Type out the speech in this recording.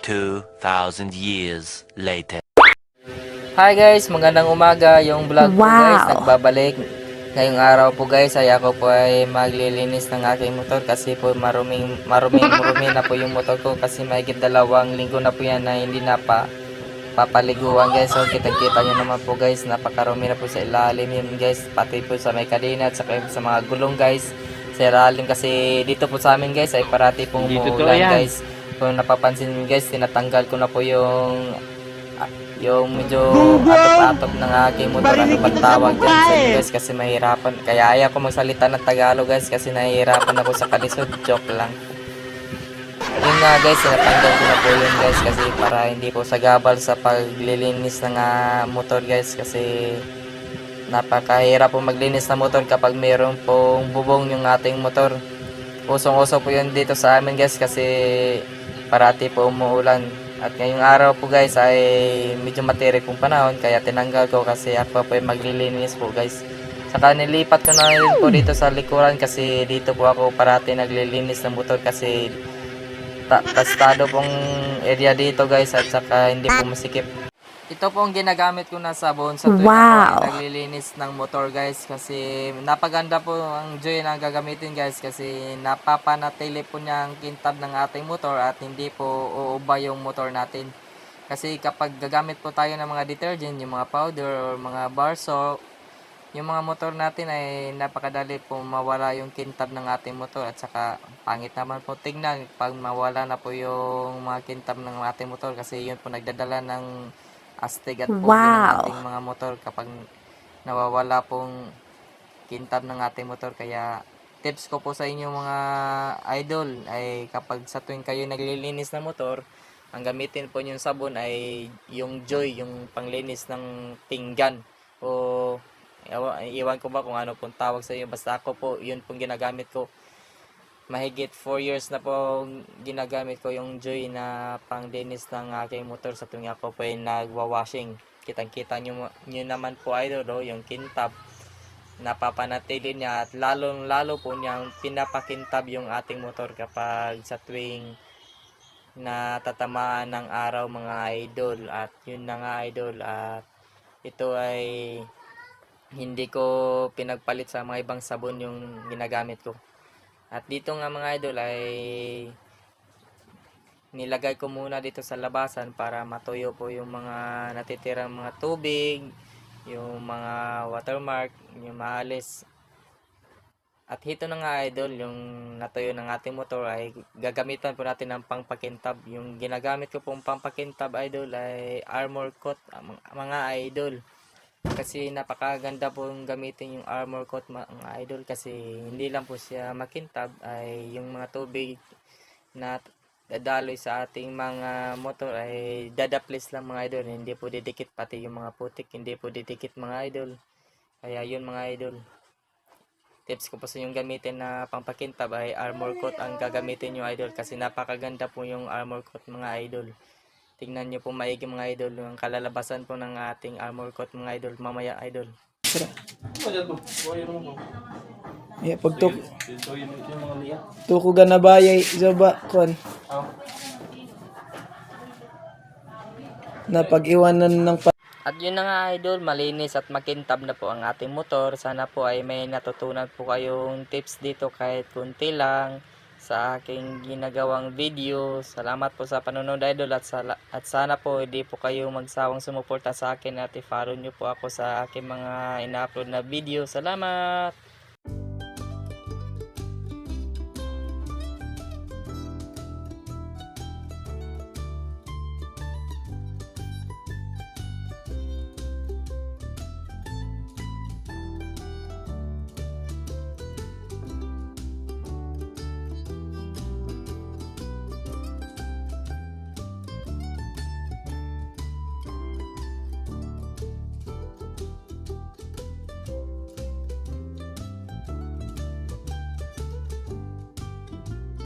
2,000 years later. Hi guys, magandang umaga. Yung vlog po guys, nagbabalik. Ngayong araw po guys, ay ako po ay maglilinis ng aking motor kasi po marumi na po yung motor ko kasi mahigit 2 linggo na po yan na hindi na papaliguan guys. So kita nyo naman po guys, napakarumi na po sa ilalim yun guys, pati po sa may kadena at saka sa mga gulong guys. Sa ilalim kasi dito po sa amin guys ay parati pong umuulan guys. Kung napapansin nyo guys, tinatanggal ko na po yung medyo atop-atop ng aking motor, ano ba tawag dyan sa inyo guys, kasi mahirapan, kaya ayaw ko magsalita ng Tagalog guys kasi nahihirapan ako sa kalisod, joke lang. Yun nga guys, natanggal ko na po yun guys kasi para hindi po sagabal sa paglilinis ng motor guys, kasi napakahirap po maglinis ng motor kapag mayroon pong bubong yung ating motor. Usong-uso po yun dito sa amin guys kasi parati po umuulan. At ngayong araw po guys ay medyo matirik pong panahon kaya tinanggal ko kasi ako po ay maglilinis po guys. Saka nilipat ko na rin po dito sa likuran kasi dito po ako parati naglilinis ng motor kasi tastado pong area dito guys at saka hindi po masikip. Ito po ang ginagamit ko na sabon sa tuwing ako ay naglilinis ng motor guys kasi napaganda po ang Joy na gagamitin guys kasi napapanatili po niya ang kintab ng ating motor at hindi po uuba yung motor natin. Kasi kapag gagamit po tayo ng mga detergent, yung mga powder or mga bar soap, yung mga motor natin ay napakadali po mawala yung kintab ng ating motor at saka pangit naman po tignan pag mawala na po yung mga kintab ng ating motor kasi yun po nagdadala ng astig at pogi ng ating mga motor kapag nawawala pong kintab ng ating motor. Kaya tips ko po sa inyo mga idol ay kapag sa tuwing kayo naglilinis ng motor, ang gamitin po yung sabon ay yung Joy, yung panglinis ng pinggan o iwan ko ba kung ano pong tawag sa inyo, basta ako po yun pong ginagamit ko. Mahigit 4 years na po ginagamit ko yung Joy na panglinis ng aking motor sa tuwing ako po ay nagwa-washing. Kitang-kita nyo naman po idol, yung kintab napapanatili niya at lalo po niyang pinapakintab yung ating motor kapag sa tuwing natatamaan ng araw mga idol. At yun na nga idol, at ito ay hindi ko pinagpalit sa mga ibang sabon yung ginagamit ko. At dito nga mga idol ay nilagay ko muna dito sa labasan para matuyo po yung mga natitirang mga tubig, yung mga watermark, yung maalis. At hito na nga idol, yung natuyo ng ating motor ay gagamitan po natin ng pangpakintab. Yung ginagamit ko pong pangpakintab idol ay Armor Coat mga idol. Kasi napakaganda pong gamitin yung Armor Coat mga idol kasi hindi lang po siya makintab, ay yung mga tubig na dadaloy sa ating mga motor ay dadaplis lang mga idol, hindi po didikit, pati yung mga putik hindi po didikit mga idol. Kaya yun mga idol, tips ko po sa yung gamitin na pangpakintab ay Armor Coat ang gagamitin nyo idol kasi napakaganda po yung Armor Coat mga idol. Tingnan nyo po maigi mga idol yung kalalabasan po ng ating Armor Coat mga idol mamaya idol. Ya pag tukugan na bayay ba kon na pag-iwanan ng At yun na nga idol, malinis at makintab na po ang ating motor. Sana po ay may natutunan po kayong tips dito kahit kunti lang sa aking ginagawang video. Salamat po sa panonood idol at sana po hindi po kayo magsawang sumuporta sa akin at i-follow nyo po ako sa aking mga ina-upload na video. Salamat!